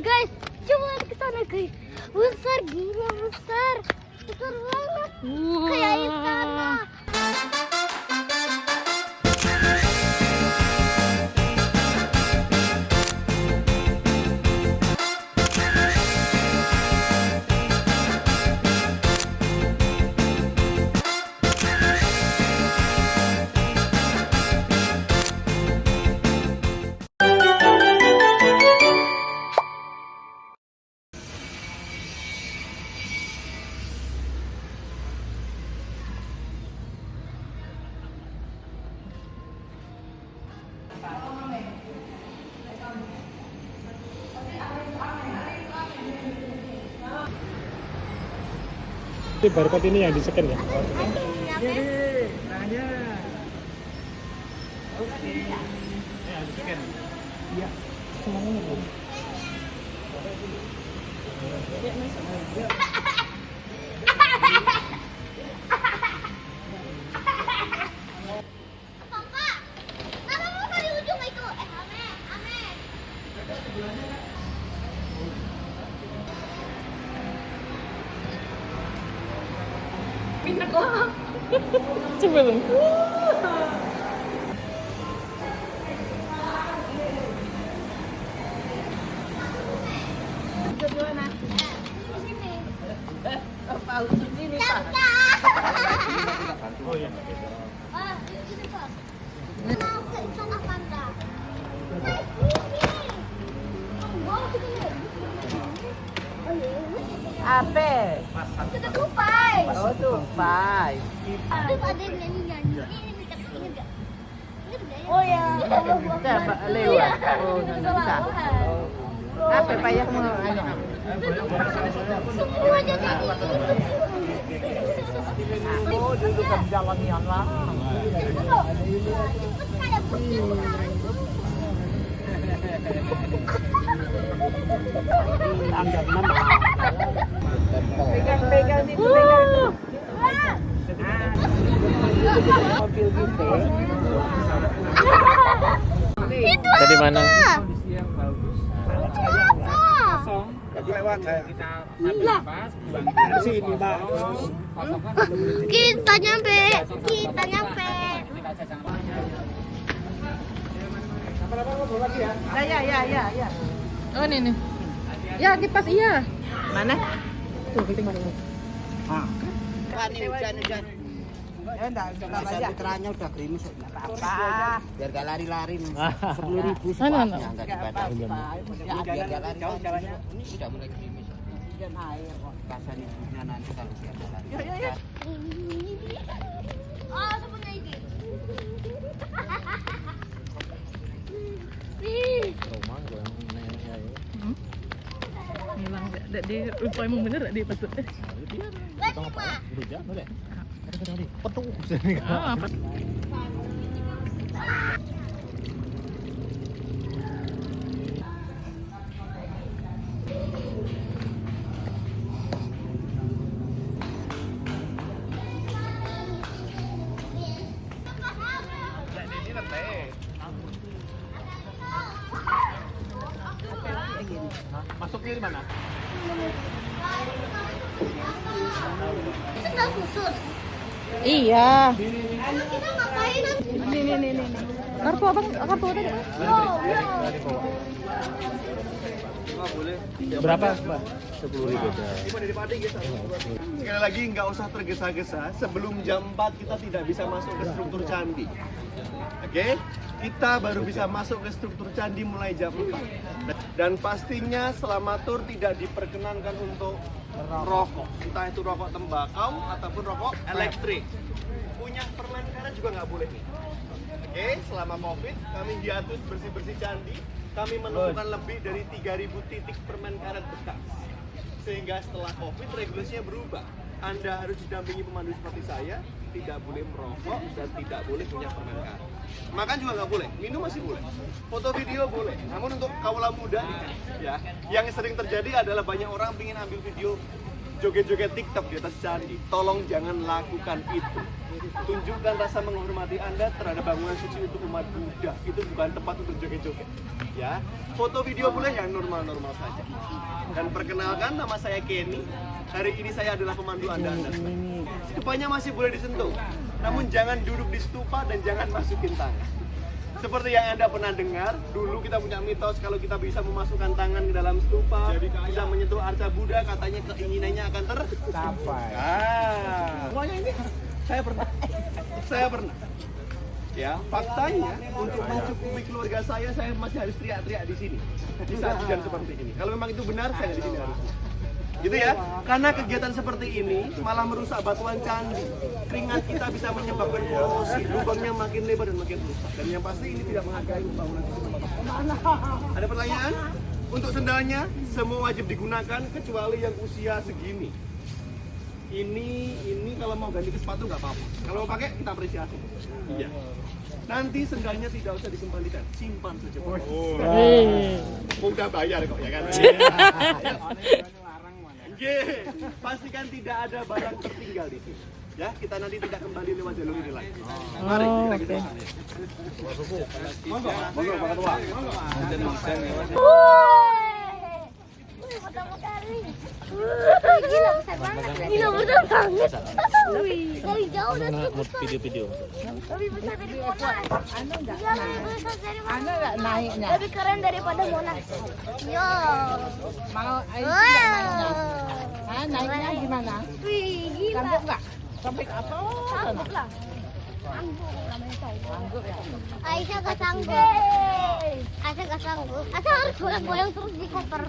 guys, coba ke sana guys. Besar gila, besar. Besar banget. Kayak istana. Ini barcode ini yang di-scan ya? Jadi, nanya. Oke. Yang di-scan. Iya. Semuanya Bu. Kakak, kenapa mau kali ujung itu? Ame. Minta kok. Coba dong. Gimana? Apa ini Pak? Oh iya. Ah, ini Pak. Mau ke istana Panda. Wow, kita Apa? Kita tupai. Oh, tupai. Terus ada yang nyanyi. Ini dekat ini enggak? Ini enggak ya? Oh ya. Coba lewat. Oh, bisa. Apa payah mau anu? Semua jadi gitu. Oh, dulu kan jalan yang lama. Cepet kayak kucing. Anggap nama. Pegang itu pegang. Mobil gitu. Itu Jadi mana? Kondisi yang bagus. Kosong. Lewat Kita Lah. pas sini, Pak. kosong kan udah boleh Kita nyampe. Kita nyampe. Ya. Oh, ini nih. Ya, kipas iya. Mana? Tuh, kita mana? Hujan. Ya, enggak, enggak aja. Putranya udah gerimis. Apa? Biar gak lari-lari nih. 10.000 Mana, sekolahnya nggak Enggak dibatasi. apa-apa. Biar gak lari-lari. Ini sudah mulai gerimis. Hujan air kok. Kasihan ibunya nanti kalau dia lari. Ya. Oh, saya punya ide. Hilang di lupa emang bener di pasutnya. Petuh. Ah, apa? Masuknya di mana? Itu enggak khusus. Iya. Kita ngapain? Nih. Kartu abang, kartu ada. Berapa, Pak? 10.000. Sekali lagi nggak usah tergesa-gesa. Sebelum jam 4 kita tidak bisa masuk ke struktur candi. Oke? Kita baru bisa masuk ke struktur candi mulai jam 4. Dan pastinya selama tur tidak diperkenankan untuk rokok. Entah itu rokok tembakau ataupun rokok elektrik. Punya permen karet juga nggak boleh nih. Oke, selama COVID kami hiatus bersih-bersih candi. Kami menemukan lebih dari 3.000 titik permen karet bekas. Sehingga setelah COVID regulasinya berubah. Anda harus didampingi pemandu seperti saya, tidak boleh merokok dan tidak boleh punya permen karet. Makan juga nggak boleh, minum masih boleh. Foto video boleh, namun untuk kaula muda ya, yang sering terjadi adalah banyak orang ingin ambil video berjoget-joget TikTok di atas candi. Tolong jangan lakukan itu. Tunjukkan rasa menghormati Anda terhadap bangunan suci untuk umat Buddha. Itu bukan tempat untuk joget-joget. Ya, foto video boleh yang normal-normal saja. Dan perkenalkan, nama saya Kenny. Hari ini saya adalah pemandu Anda. Stupanya masih boleh disentuh, namun jangan duduk di stupa dan jangan masukin tangan. Seperti yang Anda pernah dengar, dulu kita punya mitos kalau kita bisa memasukkan tangan ke dalam stupa, bisa menyentuh arca Buddha, katanya keinginannya akan tercapai. Semuanya ini saya pernah. Ya, faktanya untuk mencukupi keluarga saya masih harus teriak-teriak di sini di saat hujan seperti ini. Kalau memang itu benar, saya di sini harusnya. Gitu ya, karena kegiatan seperti ini malah merusak batuan candi. Keringat kita bisa menyebabkan korosi, lubangnya makin lebar dan makin rusak. Dan yang pasti ini tidak menghargai bangunan suci. Ada pertanyaan? Untuk sendalnya, semua wajib digunakan kecuali yang usia segini. Ini kalau mau ganti ke sepatu nggak apa-apa. Kalau mau pakai, kita apresiasi. Iya. Nanti sendalnya tidak usah dikembalikan, simpan saja. Udah bayar kok ya kan? Pastikan tidak ada barang tertinggal di sini. Ya, kita nanti tidak kembali lewat jalur ini lagi. Mari kita gitu. Monggo, Pak Ketua. Gila besar banget. Gila besar banget. Dari jauh udah besar. Video-video. Lebih besar dari Monas. Iya, lebih besar dari Monas. Anda nggak naiknya? Lebih keren daripada Monas. Yo. Mau ayo naiknya gimana? Wih, gila. Sanggup nggak? Sampai ke apa? Sanggup lah. Sanggup ya. Aisyah gak sanggup. Aisyah gak sanggup. Aisyah harus goyang-goyang terus di koper.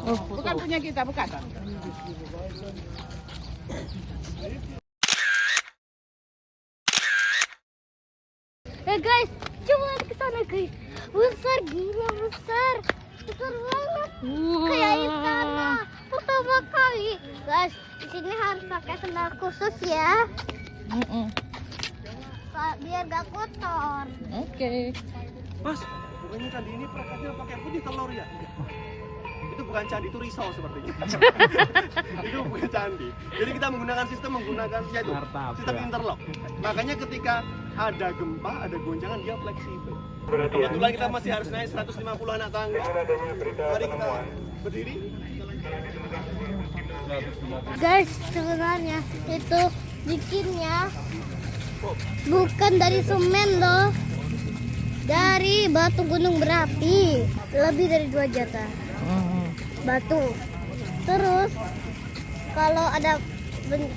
Oh, bukan punya kita, bukan. Guys, coba lihat ke sana guys. Besar gila besar. Besar banget. Kayak istana. Pertama kali. Guys, di sini harus pakai sandal khusus ya. Biar gak kotor. Oke. Mas, bukannya candi ini perakatnya pakai putih telur ya? Itu bukan candi, itu risau sepertinya. Itu bukan candi. Jadi kita menggunakan sistem yaitu sistem interlock. Makanya ketika ada gempa, ada goncangan, dia fleksibel. Kebetulan kita masih harus naik 150 anak tangga. Mari kita berdiri. Guys, sebenarnya itu bikinnya bukan dari semen loh, dari batu gunung berapi, lebih dari 2 juta batu. Terus kalau ada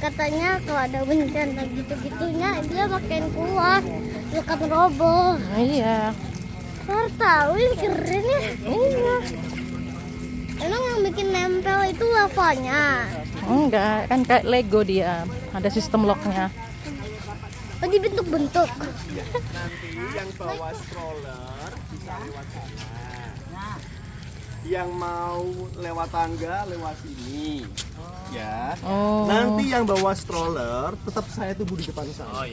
katanya kalau ada bencana gitu-gitunya dia makin kuat, bukan roboh. Iya. Baru tahu ini keren ya. Iya. Emang yang bikin nempel itu lavanya? Enggak, kan kayak Lego dia. Ada sistem locknya. Oh, dibentuk-bentuk. Nanti yang bawa stroller bisa lewat sana. Yang mau lewat tangga lewat sini. Ya. Nanti yang bawa stroller tetap saya tunggu di depan sana.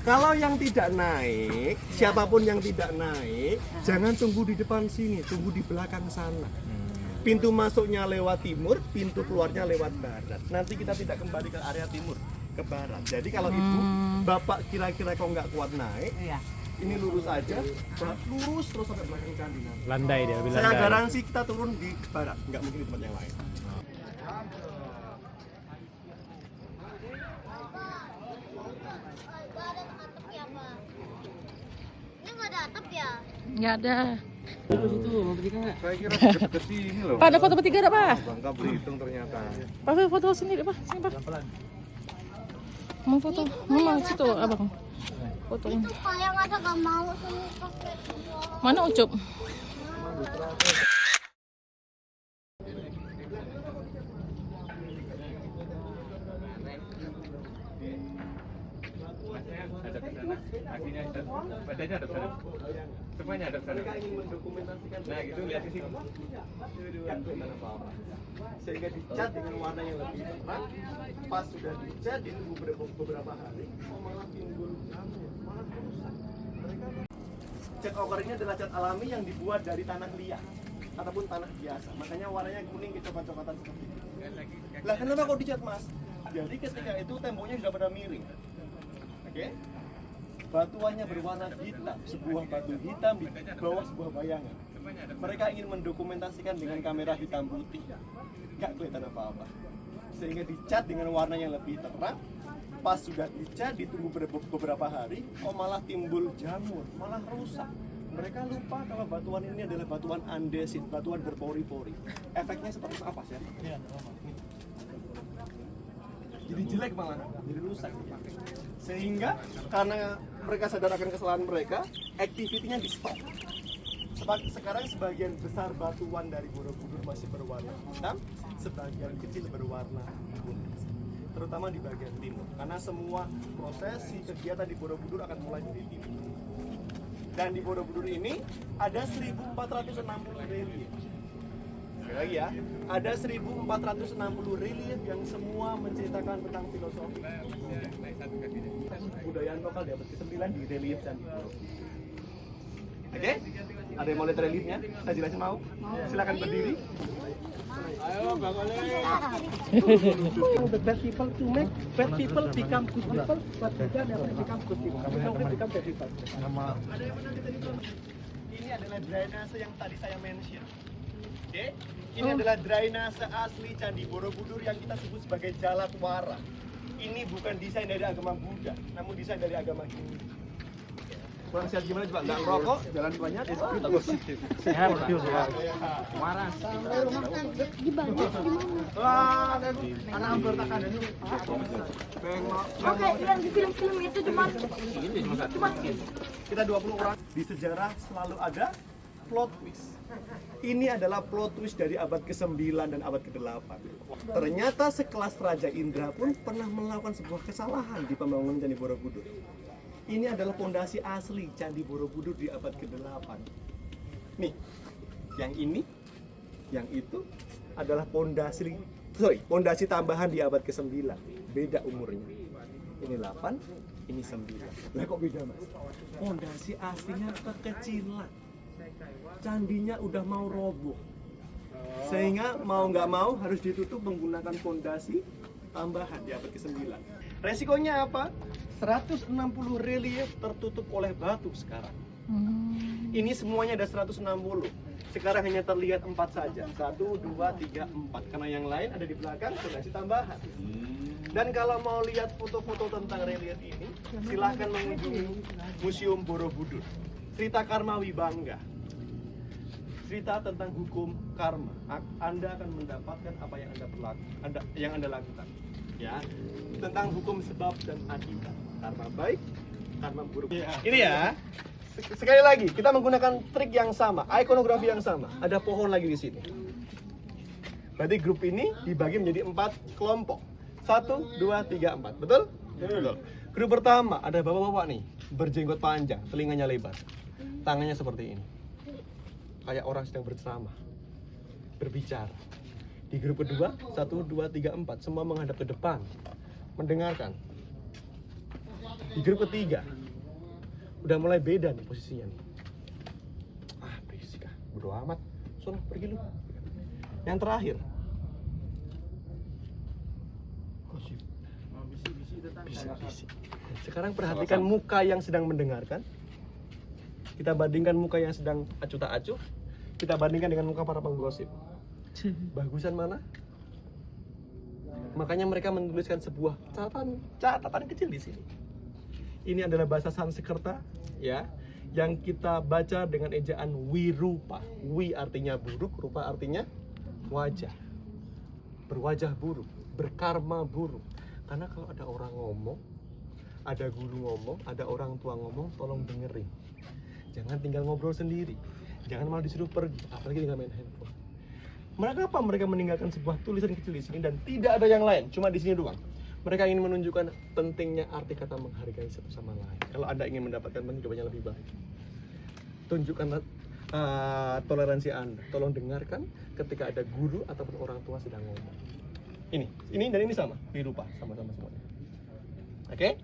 Kalau yang tidak naik, siapapun yang tidak naik, jangan tunggu di depan sini, tunggu di belakang sana. Pintu masuknya lewat timur, pintu keluarnya lewat barat. Nanti kita tidak kembali ke area timur, ke barat. Jadi kalau ibu, bapak kira-kira kok nggak kuat naik, ini lurus aja, lurus terus sampai belakang candi. Landai dia bilang. Saya garansi kita turun di barat, nggak mungkin di tempat yang lain. Ini nggak ada atap ya? Nggak ada. Saya kira deket sini loh. Pak, ada foto bertiga ada, Pak? Bangka Belitung ternyata. Pak, foto sendiri, Pak. Sini, Pak. Mau foto? Mau situ, Abang. Fotoin. Itu Pak yang ada gak mau sini pakai dua. Mana Ucup? Aksinya ada, badannya ada sana. Semuanya ada sana. Mereka ingin mendokumentasikan. Nah, gitu lihat di sini. Kan kelihatan apa-apa. Sehingga dicat dengan warna yang lebih terang. Pas sudah dicat, ditunggu beberapa hari, malah timbul jamur, malah rusak. Mereka cat oker ini adalah cat alami yang dibuat dari tanah liat ataupun tanah biasa. Makanya warnanya kuning kecoklat-coklatan seperti itu. Lah kenapa kok dicat mas? Jadi ketika itu temboknya sudah pada miring. Oke? Batuannya berwarna hitam, sebuah batu hitam di bawah sebuah bayangan. Mereka ingin mendokumentasikan dengan kamera hitam putih, nggak kelihatan apa-apa. Sehingga dicat dengan warna yang lebih terang. Pas sudah dicat, ditunggu beberapa hari, kok malah timbul jamur, malah rusak. Mereka lupa kalau batuan ini adalah batuan andesit, batuan berpori-pori. Efeknya seperti apa sih? Jadi jelek malah, jadi rusak. Sehingga karena mereka sadar akan kesalahan mereka, aktivitinya di stop. Sekarang sebagian besar batuan dari Borobudur masih berwarna hitam, sebagian kecil berwarna kuning, terutama di bagian timur. Karena semua prosesi kegiatan di Borobudur akan mulai dari timur. Dan di Borobudur ini ada 1460 relief. Sekali lagi ya, ada 1460 relief yang semua menceritakan tentang filosofi kebudayaan lokal di abad ke-9 di relief Candi Borobudur. Oke? Ada yang mau lihat reliefnya? Saya jelasin mau? Silakan berdiri. Ayo, Bang Ole. The bad people to make bad people become good people, but juga never become good people. Never become bad people. Ada yang pernah kita ditonton? Ini adalah drainase yang tadi saya mention. Oke? Ini adalah drainase asli Candi Borobudur yang kita sebut sebagai Jalatwara. Ini bukan desain dari agama Buddha, namun desain dari agama Hindu. Kurang sehat gimana coba? Nggak ngerokok, jalan banyak, sehat, waras. Di banyak di mana? Wah, anak anggota kan ini. Oke, yang di film-film itu cuma Kita 20 orang. Di sejarah selalu ada plot twist. Ini adalah plot twist dari abad ke-9 dan abad ke-8. Ternyata sekelas Raja Indra pun pernah melakukan sebuah kesalahan di pembangunan Candi Borobudur. Ini adalah fondasi asli Candi Borobudur di abad ke-8. Nih, yang ini, yang itu adalah fondasi tambahan di abad ke-9. Beda umurnya. Ini 8, ini 9. Lah kok beda mas? Fondasi aslinya kekecilan. Candinya udah mau roboh. Sehingga mau nggak mau harus ditutup menggunakan fondasi tambahan di abad ke-9. Resikonya apa? 160 relief tertutup oleh batu sekarang. Ini semuanya ada 160. Sekarang hanya terlihat 4 saja. 1, 2, 3, 4. Karena yang lain ada di belakang fondasi tambahan. Dan kalau mau lihat foto-foto tentang relief ini, silahkan mengunjungi Museum Borobudur. Cerita Karma Wibangga. Cerita tentang hukum karma. Anda akan mendapatkan apa yang Anda lakukan. Ya, tentang hukum sebab dan akibat. Karma baik, karma buruk. Ini ya. Sekali lagi, kita menggunakan trik yang sama, ikonografi yang sama. Ada pohon lagi di sini. Berarti grup ini dibagi menjadi 4 kelompok. 1, 2, 3, 4. Betul? Betul. Grup pertama ada bapak-bapak nih, berjenggot panjang, telinganya lebar, tangannya seperti ini, kayak orang sedang berceramah, berbicara. Di grup kedua, 1, 2, 3, 4, semua menghadap ke depan, mendengarkan. Di grup ketiga, udah mulai beda nih posisinya nih. Berisik ah, bodo amat, sono pergi lu. Yang terakhir, bisik-bisik. Sekarang perhatikan muka yang sedang mendengarkan. Kita bandingkan muka yang sedang acuh tak acuh. Kita bandingkan dengan muka para penggosip. Bagusan mana? Makanya mereka menuliskan sebuah catatan kecil di sini. Ini adalah bahasa Sanskerta, ya, yang kita baca dengan ejaan wirupa. Wi artinya buruk, rupa artinya wajah. Berwajah buruk, berkarma buruk. Karena kalau ada orang ngomong, ada guru ngomong, ada orang tua ngomong, tolong dengerin. Jangan tinggal ngobrol sendiri. Jangan malah disuruh pergi, apalagi tinggal main handphone. Mereka meninggalkan sebuah tulisan kecil di sini dan tidak ada yang lain, cuma di sini doang. Mereka ingin menunjukkan pentingnya arti kata menghargai satu sama lain. Kalau Anda ingin mendapatkan jawabannya lebih baik, tunjukkanlah toleransi Anda. Tolong dengarkan ketika ada guru ataupun orang tua sedang ngomong. Ini dan ini sama, dirupa sama-sama semuanya. Oke?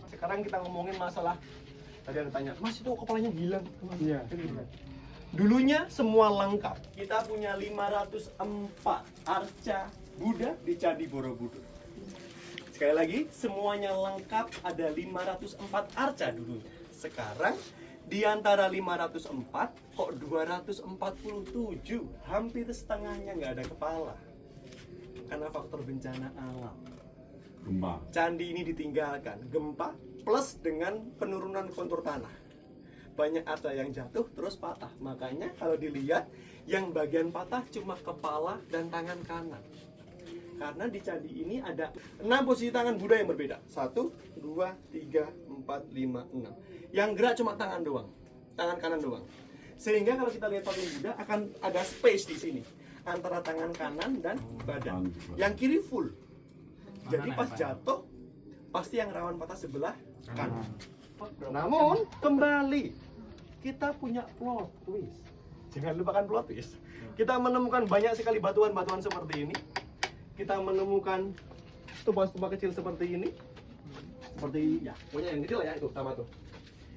Sekarang kita ngomongin masalah, tadi ada tanya, Mas itu kepalanya hilang. Iya. Dulunya semua lengkap. Kita punya 504 arca Buddha di Candi Borobudur. Sekali lagi, semuanya lengkap, ada 504 arca dulunya. Sekarang, di antara 504, kok 247, hampir setengahnya nggak ada kepala. Karena faktor bencana alam. Gempa. Candi ini ditinggalkan, gempa plus dengan penurunan kontur tanah. Banyak arca yang jatuh terus patah. Makanya kalau dilihat yang bagian patah cuma kepala dan tangan kanan. Karena di candi ini ada 6 posisi tangan Buddha yang berbeda. 1, 2, 3, 4, 5, 6. Yang gerak cuma tangan doang. Tangan kanan doang. Sehingga kalau kita lihat patung Buddha akan ada space di sini antara tangan kanan dan badan. Yang kiri full. Jadi pas jatuh pasti yang rawan patah sebelah kanan. Namun kembali kita punya plot twist. Jangan lupakan plot twist. Kita menemukan banyak sekali batuan-batuan seperti ini. Kita menemukan stupa-stupa kecil seperti ini. Seperti ya, pokoknya yang kecil ya itu sama tuh.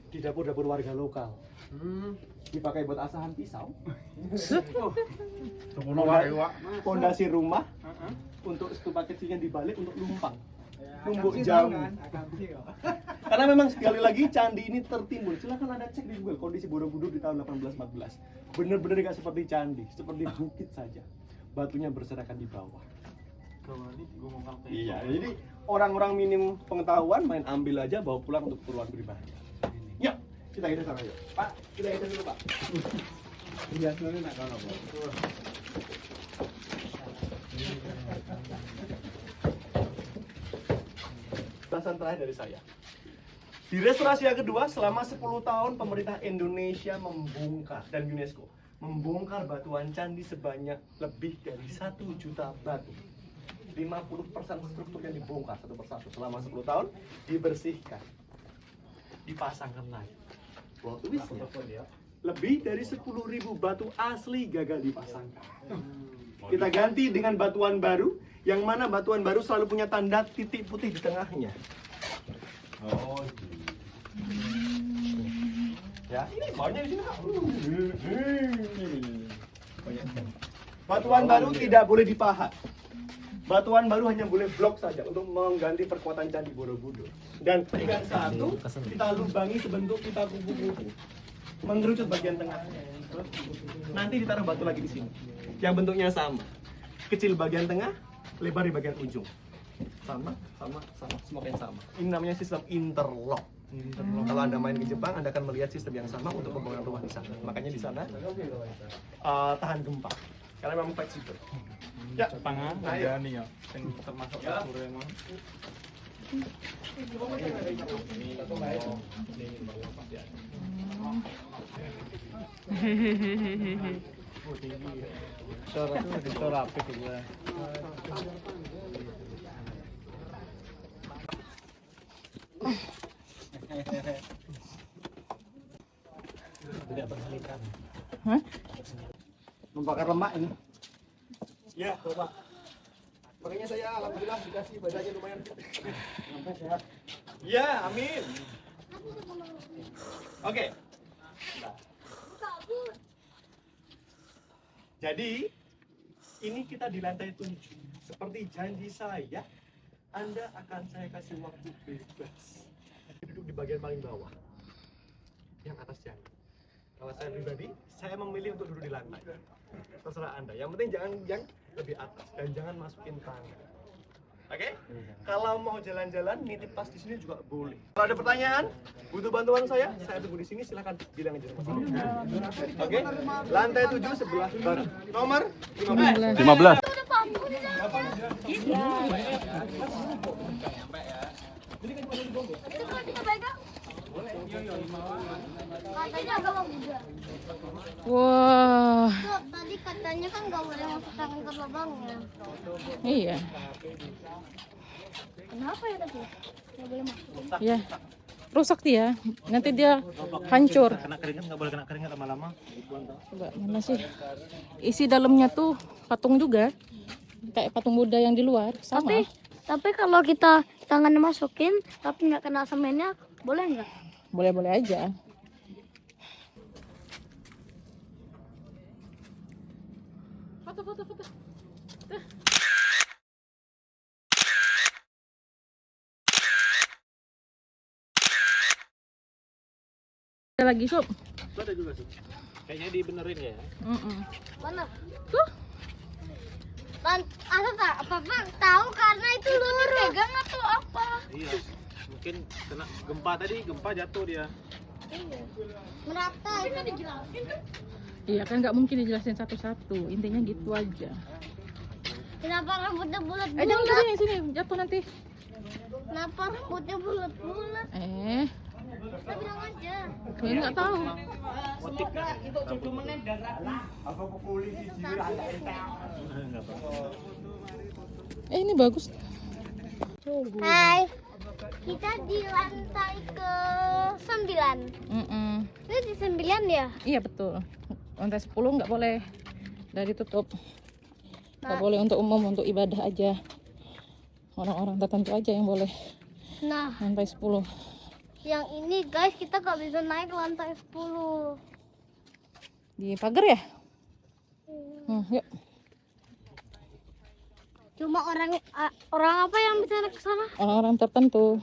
Di dapur-dapur warga lokal. Dipakai buat asahan pisau. Pondasi rumah. Untuk stupa kecilnya dibalik untuk lumpang. Numbuk jamu. Karena memang sekali lagi candi ini tertimbun. Silahkan Anda cek di Google kondisi Borobudur di tahun 1814. Benar-benar nggak seperti candi, seperti bukit saja. Batunya berserakan di bawah. Iya, jadi orang-orang minim pengetahuan main ambil aja bawa pulang untuk keperluan pribadi. Yuk, kita geser sana yuk. Pak, kita geser dulu Pak. Iya, sebenarnya nak kalah, Pak. Bahasan terakhir dari saya. Di restorasi yang kedua, selama 10 tahun pemerintah Indonesia membongkar dan UNESCO membongkar batuan candi sebanyak lebih dari 1 juta batu. 50% struktur yang dibongkar satu persatu selama 10 tahun dibersihkan, dipasangkan lagi. Plot twistnya, lebih dari 10.000 batu asli gagal dipasangkan. Kita ganti dengan batuan baru, yang mana batuan baru selalu punya tanda titik putih di tengahnya. Oh, Ya, ini baunya di sini. Batuan baru tidak boleh dipahat. Batuan baru hanya boleh blok saja untuk mengganti perkuatan Candi Borobudur. Dan yang satu kita lubangi sebentuk kita kupu-kupu, mengerucut bagian tengahnya. Nanti ditaruh batu lagi di sini, yang bentuknya sama, kecil bagian tengah, lebar di bagian ujung. Sama, semuanya sama. Ini namanya sistem interlock. Kalau Anda main ke Jepang, Anda akan melihat sistem yang sama untuk pembangunan rumah di sana. Makanya di sana tahan gempa, karena memang fleksibel. Ya, Jepang ada nih ya, yang termasuk dapur emang. Suara itu lebih suara apa juga. Tidak berkelikan. membakar lemak ini. Ya, Bapak. Makanya saya alhamdulillah dikasih badannya lumayan fit. Sampai sehat. Ya, amin. Oke. Jadi, ini kita di lantai 7. Seperti janji saya, Anda akan saya kasih waktu bebas. Duduk di bagian paling bawah. Yang atas jangan. Kalau saya pribadi, saya memilih untuk duduk di lantai. Terserah Anda. Yang penting jangan yang lebih atas dan jangan masukin tangan. Oke? Kalau mau jalan-jalan, nitip tas di sini juga boleh. Kalau ada pertanyaan, butuh bantuan saya tunggu di sini. Silakan bilang aja. Oke? Lantai 7 sebelah barat. Nomor 15. 15. Udah bambu di sana. Itu kalau kita pegang. Katanya agama Buddha. Wah, Tuh, tadi katanya kan nggak boleh masuk tangan ke lubangnya. iya. Kenapa ya tadi? Nggak boleh masuk. Ya, rusak dia. Nanti dia hancur. Kena keringat nggak boleh kena keringat lama-lama. Coba mana sih? Isi dalamnya tuh patung juga. Kayak patung Buddha yang di luar. Sama. Tapi kalau kita tangannya masukin, tapi nggak kena semennya, boleh nggak? Boleh-boleh aja. Foto. Ada lagi, Sob. Itu ada juga sih. Kayaknya dibenerin ya. Mana? Tuh. Papa tahu karena itu lu dipegang atau apa? Iya. Mungkin kena gempa tadi, gempa jatuh dia. Merata itu dijelasin kan? Iya kan nggak mungkin dijelasin satu-satu. Intinya gitu aja. Kenapa rambutnya bulat-bulat? Jangan sini, jatuh nanti. Kenapa rambutnya bulat-bulat? Kita bilang aja. Gue nggak tahu. Motifnya. Ini bagus. Hai, kita di lantai ke 9. Ini di 9 ya? Iya betul. Lantai 10 nggak boleh. Dari tutup. Nggak boleh untuk umum, untuk ibadah aja. Orang-orang tertentu aja yang boleh. Nah, Lantai 10. yang ini guys, kita nggak bisa naik ke lantai 10. Di pagar ya? Yuk. Cuma orang apa yang bisa naik ke sana? Orang-orang tertentu.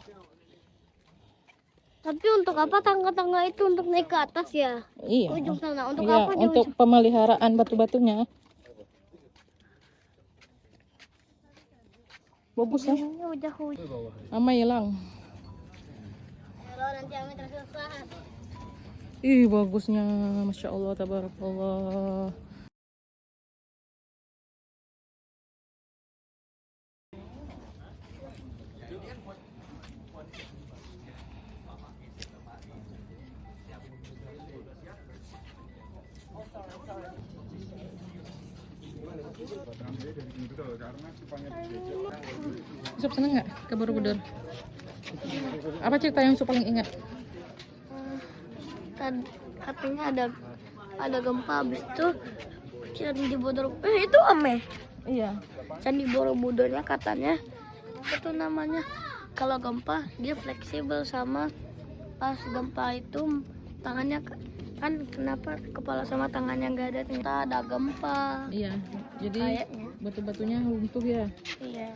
Tapi untuk apa tangga-tangga itu untuk naik ke atas ya? Iya. Ujung sana. Untuk Iya, apa di untuk ujung? pemeliharaan batu-batunya. Bagus ya. Ini udah hujan. Ama hilang. Kalau nanti kami tersesat. Ih, bagusnya. Masya Allah, tabarakallah. Sob seneng nggak ke Borobudur? Apa cerita yang Sob paling ingat? Katanya ada gempa, habis itu Candi Borobudur. Itu Ame. Iya. Candi Borobudurnya katanya itu namanya kalau gempa dia fleksibel, sama pas gempa itu tangannya kan kenapa kepala sama tangannya nggak ada, ternyata ada gempa. Iya. Jadi Kayaknya. batu-batunya runtuh ya. Iya.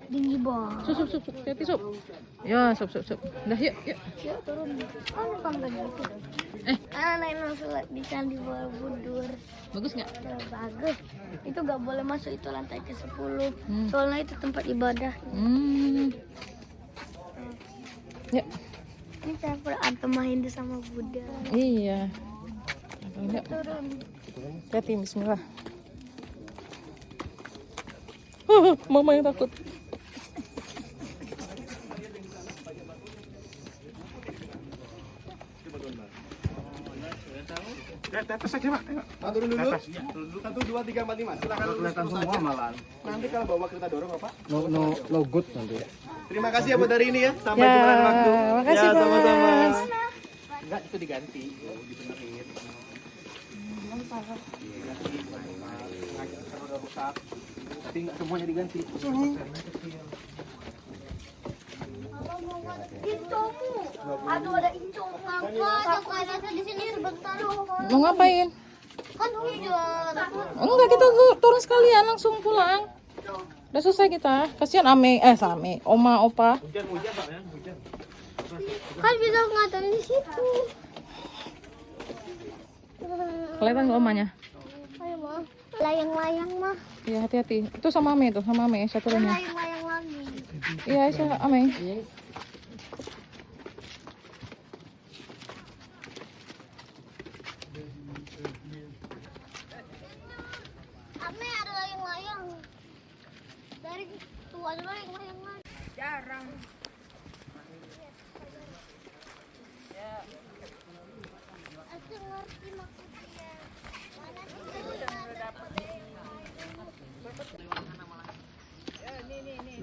Tinggi banget. Sup. Hati sup. Ya, sup. Dah yuk. Ya turun. Kan lagi itu. Naik langsung di Candi Borobudur. Bagus nggak? Ya, bagus. Itu nggak boleh masuk, itu lantai ke 10. Soalnya itu tempat ibadah. Ya. Ini campur antema Hindu sama Buddha. Iya. Yuk. Turun. Hati, bismillah. Mama yang takut. Tetes aja, Pak. Turun dulu. 1, 2, 3, 4, 5. Silakan Kelihatan semua malah. Nanti kalau bawa kita dorong Bapak. No good nanti. Terima kasih ya buat hari ini ya. Sampai jumpa lain waktu. Makasih, Ya, sama-sama. Mas. Enggak, itu diganti. Dibenerin. Udah rusak. Tapi enggak semuanya diganti. Incongmu. Aduh, ada incong. Ngapa ada kayaknya di sini sebentar. Mau ngapain? Kan hujan. Enggak, kita turun sekalian langsung pulang. Udah selesai kita. Kasihan Same, Oma, Opa. Hujan Pak ya, hujan. Kan bisa ngeliatin di situ. Kelihatan nggak omanya? Ayo mah. Layang-layang mah. Iya, hati-hati. Itu sama Ame tuh, satu rumah. Layang-layang lagi. Iya, sama Ame. Ame ada layang-layang. tua dulu yang main. Jarang. Aku ngerti maksudnya. Mana sih? Udah dapet nih. Nih.